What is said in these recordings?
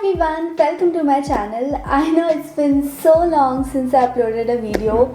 everyone, welcome to my channel. I know it's been so long since I uploaded a video.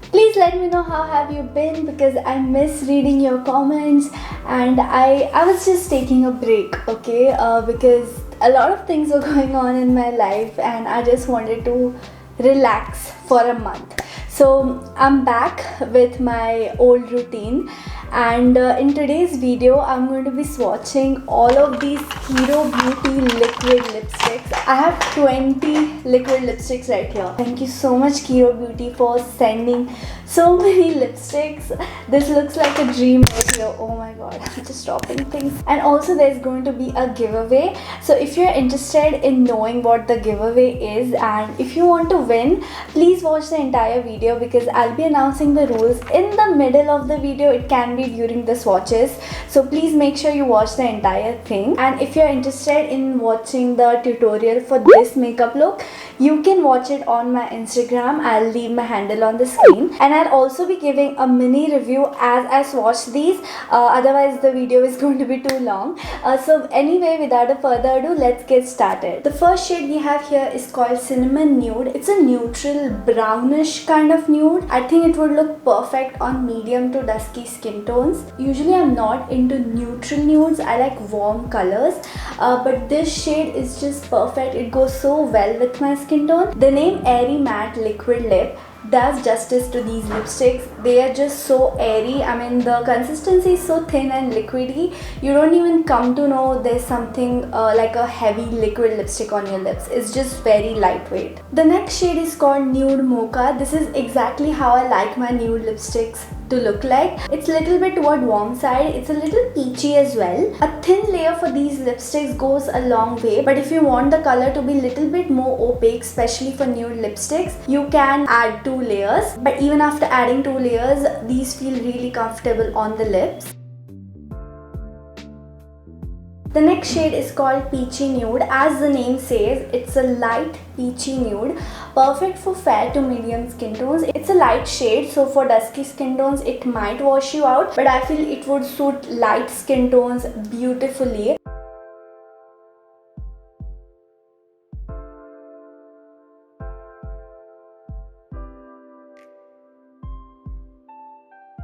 Please let me know how have you been because I miss reading your comments and I was just taking a break, okay, because a lot of things were going on in my life and I just wanted to relax for a month. So I'm back with my old routine and in today's video I'm going to be swatching all of these Hero Beauty liquid lipsticks. I have 20 liquid lipsticks right here. Thank you so much Hero Beauty for sending so many lipsticks. This looks like a dream right here. Oh my god, I'm just dropping things. And also there's going to be a giveaway. So if you're interested in knowing what the giveaway is and if you want to win, please watch the entire video because I'll be announcing the rules in the middle of the video. It can be during the swatches, so please make sure you watch the entire thing. And if you're interested in watching the tutorial for this makeup look, you can watch it on my Instagram. I'll leave my handle on the screen and I'll also be giving a mini review as I swatch these, otherwise the video is going to be too long. So anyway, without a further ado, let's get started. The first shade we have here is called Cinnamon Nude. It's a neutral brownish kind of nude. I think it would look perfect on medium to dusky skin tones. Usually I'm not into neutral nudes, I like warm colors, but this shade is just perfect. It goes so well with my skin tone. The name Airy Matte Liquid Lip does justice to these lipsticks. They are just so airy. I mean, the consistency is so thin and liquidy. You don't even come to know there's something like a heavy liquid lipstick on your lips. It's just very lightweight. The next shade is called Nude Mocha. This is exactly how I like my nude lipsticks to look like. It's a little bit toward warm side. It's a little peachy as well. A thin layer for these lipsticks goes a long way, but if you want the color to be a little bit more opaque, especially for nude lipsticks, you can add 2 layers. But even after adding 2 layers, these feel really comfortable on the lips. The next shade is called Peachy Nude. As the name says, it's a light peachy nude, perfect for fair to medium skin tones. It's a light shade, so for dusky skin tones it might wash you out, but I feel it would suit light skin tones beautifully.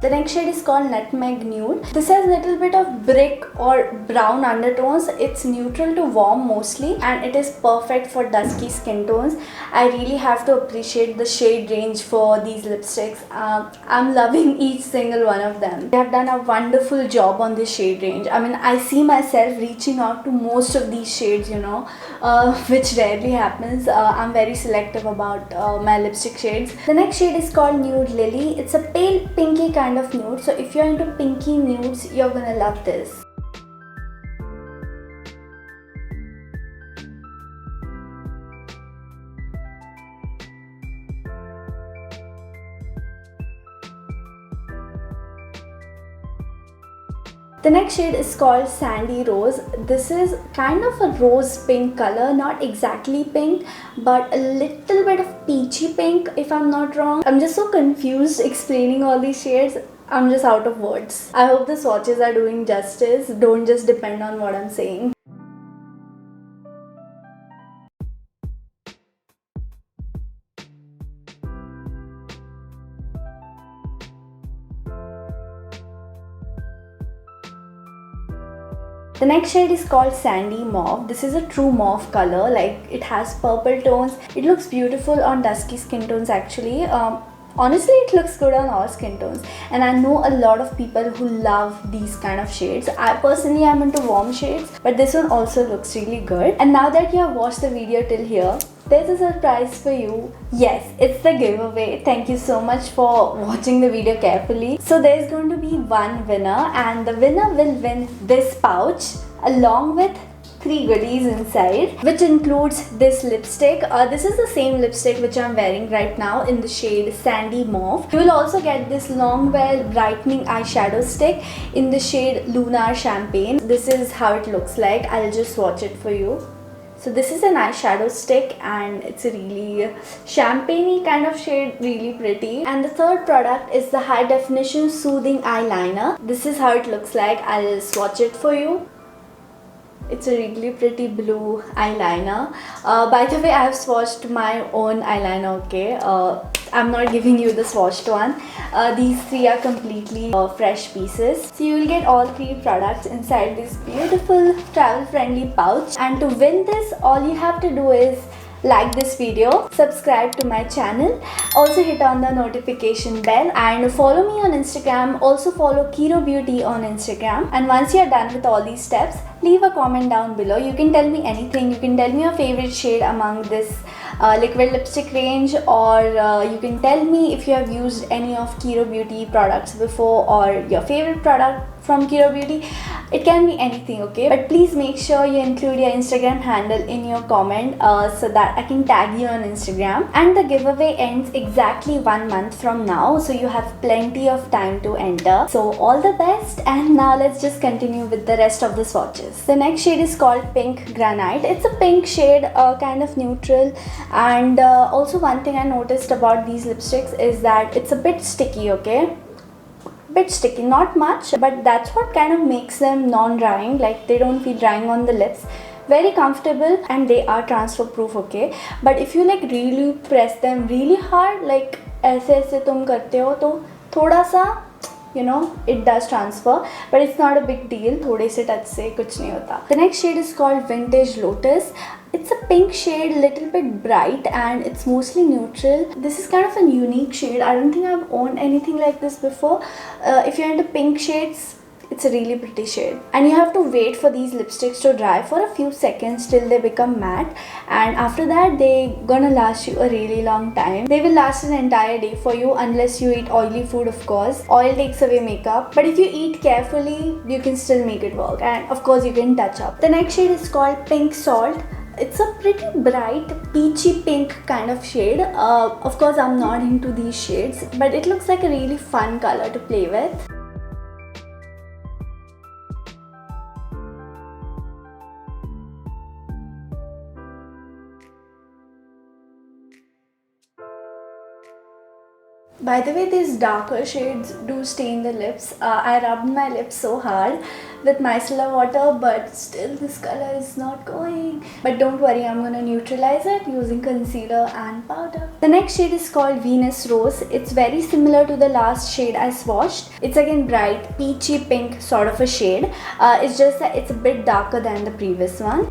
The next shade is called Nutmeg Nude. This has a little bit of brick or brown undertones. It's neutral to warm mostly and it is perfect for dusky skin tones. I really have to appreciate the shade range for these lipsticks. I'm loving each single one of them. They have done a wonderful job on this shade range. I mean, I see myself reaching out to most of these shades, you know, which rarely happens. I'm very selective about my lipstick shades. The next shade is called Nude Lily. It's a pale pinky kind of nude, so if you're into pinky nudes, you're gonna love this. The next shade is called Sandy Rose. This is kind of a rose pink color, not exactly pink, but a little bit of peachy pink if I'm not wrong. I'm just so confused explaining all these shades. I'm just out of words. I hope the swatches are doing justice. Don't just depend on what I'm saying. The next shade is called Sandy Mauve. This is a true mauve color, like it has purple tones. It looks beautiful on dusky skin tones actually. Honestly, it looks good on all skin tones and I know a lot of people who love these kind of shades. I personally am into warm shades, but this one also looks really good. And now that you have watched the video till here, there's a surprise for you. Yes, it's the giveaway. Thank you so much for watching the video carefully. So there's going to be one winner and the winner will win this pouch along with 3 goodies inside, which includes this lipstick. This is the same lipstick which I'm wearing right now in the shade Sandy Mauve. You will also get this long wear brightening eyeshadow stick in the shade Lunar Champagne. This is how it looks like. I'll just swatch it for you. So this is an eyeshadow stick and it's a really champagne-y kind of shade, really pretty. And the third product is the High Definition Soothing Eyeliner. This is how it looks like. I'll swatch it for you. It's a really pretty blue eyeliner. By the way, I have swatched my own eyeliner, okay? I'm not giving you the swatched one. These three are completely fresh pieces. So you will get all three products inside this beautiful travel-friendly pouch. And to win this, all you have to do is like this video, subscribe to my channel, also hit on the notification bell and follow me on Instagram. Also follow Kiro Beauty on Instagram. And once you're done with all these steps, leave a comment down below. You can tell me anything. You can tell me your favorite shade among this liquid lipstick range, or you can tell me if you have used any of Kiro Beauty products before or your favorite product from Kiro Beauty. It can be anything, okay? But please make sure you include your Instagram handle in your comment so that I can tag you on Instagram. And the giveaway ends exactly 1 month from now, so you have plenty of time to enter. So all the best, and now let's just continue with the rest of the swatches. The next shade is called Pink Granite. It's a pink shade, kind of neutral. And also one thing I noticed about these lipsticks is that it's a bit sticky, okay? Bit sticky, not much, but that's what kind of makes them non-drying, like they don't feel drying on the lips. Very comfortable, and they are transfer proof, okay? But if you like really press them really hard, like ऐसे तुम करते हो तो थोड़ा सा, you know, it does transfer, but it's not a big deal. थोड़े से touch से कुछ नहीं होता. The next shade is called Vintage Lotus. It's a pink shade, little bit bright, and it's mostly neutral. This is kind of a unique shade. I don't think I've owned anything like this before. If you're into pink shades, it's a really pretty shade. And you have to wait for these lipsticks to dry for a few seconds till they become matte. And after that, they're gonna last you a really long time. They will last an entire day for you unless you eat oily food, of course. Oil takes away makeup. But if you eat carefully, you can still make it work. And of course, you can touch up. The next shade is called Pink Salt. It's a pretty bright peachy pink kind of shade. Of course, I'm not into these shades, but it looks like a really fun color to play with. By the way, these darker shades do stain the lips. I rubbed my lips so hard with micellar water, but still this color is not going. But don't worry, I'm gonna neutralize it using concealer and powder. The next shade is called Venus Rose. It's very similar to the last shade I swatched. It's again bright, peachy pink sort of a shade. It's just that it's a bit darker than the previous one.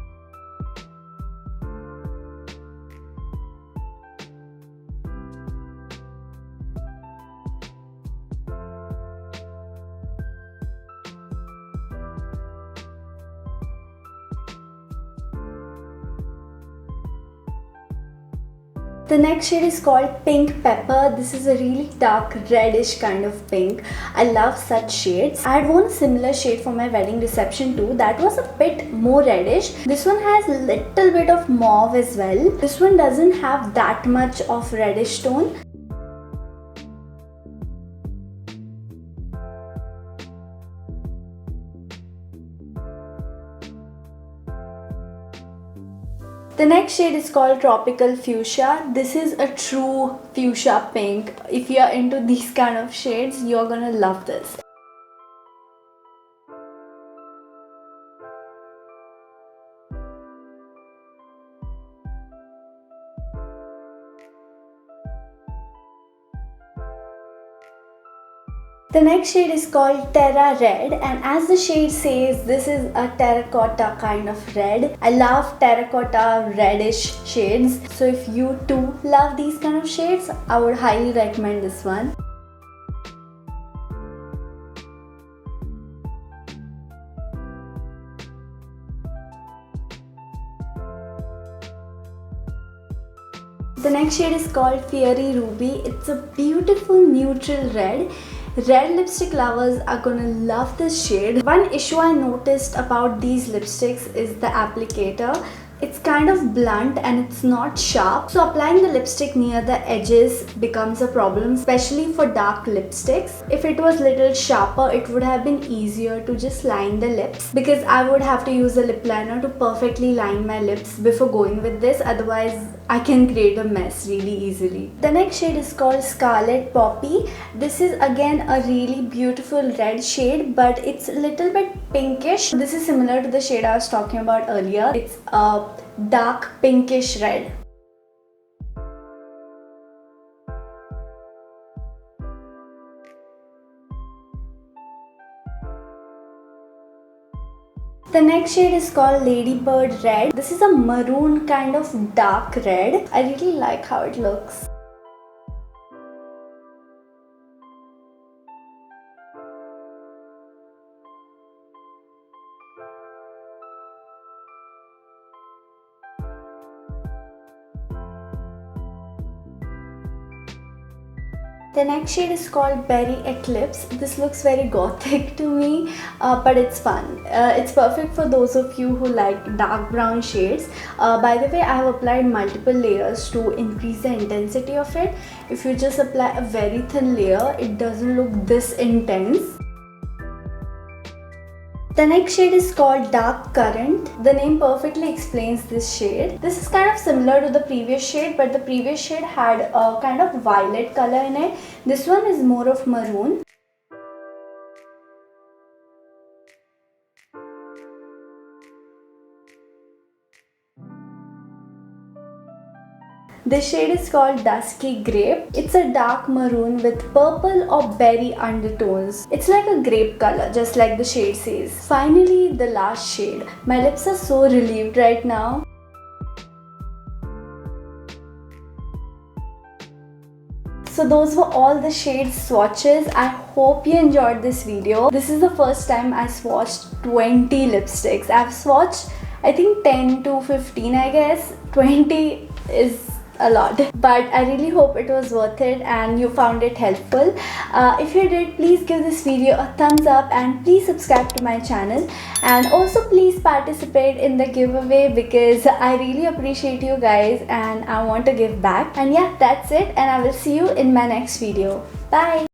The next shade is called Pink Pepper. This is a really dark reddish kind of pink. I love such shades. I had worn a similar shade for my wedding reception too. That was a bit more reddish. This one has a little bit of mauve as well. This one doesn't have that much of reddish tone. The next shade is called Tropical Fuchsia. This is a true fuchsia pink. If you are into these kind of shades, you're gonna love this. The next shade is called Terra Red, and as the shade says, this is a terracotta kind of red. I love terracotta reddish shades, so if you too love these kind of shades, I would highly recommend this one. The next shade is called Fiery Ruby. It's a beautiful neutral red. Red lipstick lovers are gonna love this shade. One issue I noticed about these lipsticks is the applicator. It's kind of blunt and it's not sharp, so applying the lipstick near the edges becomes a problem, especially for dark lipsticks. If it was little sharper, it would have been easier to just line the lips, because I would have to use a lip liner to perfectly line my lips before going with this. Otherwise, I can create a mess really easily. The next shade is called Scarlet Poppy. This is again a really beautiful red shade, but it's a little bit pinkish. This is similar to the shade I was talking about earlier. It's a dark pinkish red. The next shade is called Ladybird Red. This is a maroon kind of dark red. I really like how it looks. The next shade is called Berry Eclipse. This looks very gothic to me, but it's fun. It's perfect for those of you who like dark brown shades. By the way, I have applied multiple layers to increase the intensity of it. If you just apply a very thin layer, it doesn't look this intense. The next shade is called Dark Currant. The name perfectly explains this shade. This is kind of similar to the previous shade, but the previous shade had a kind of violet color in it. This one is more of maroon. This shade is called Dusky Grape. It's a dark maroon with purple or berry undertones. It's like a grape color, just like the shade says. Finally, the last shade. My lips are so relieved right now. So those were all the shade swatches. I hope you enjoyed this video. This is the first time I swatched 20 lipsticks. I've swatched I think 10 to 15 I guess. 20 is a lot, but I really hope it was worth it and you found it helpful. If you did, please give this video a thumbs up and please subscribe to my channel, and also please participate in the giveaway because I really appreciate you guys and I want to give back. And yeah, that's it, and I will see you in my next video. Bye.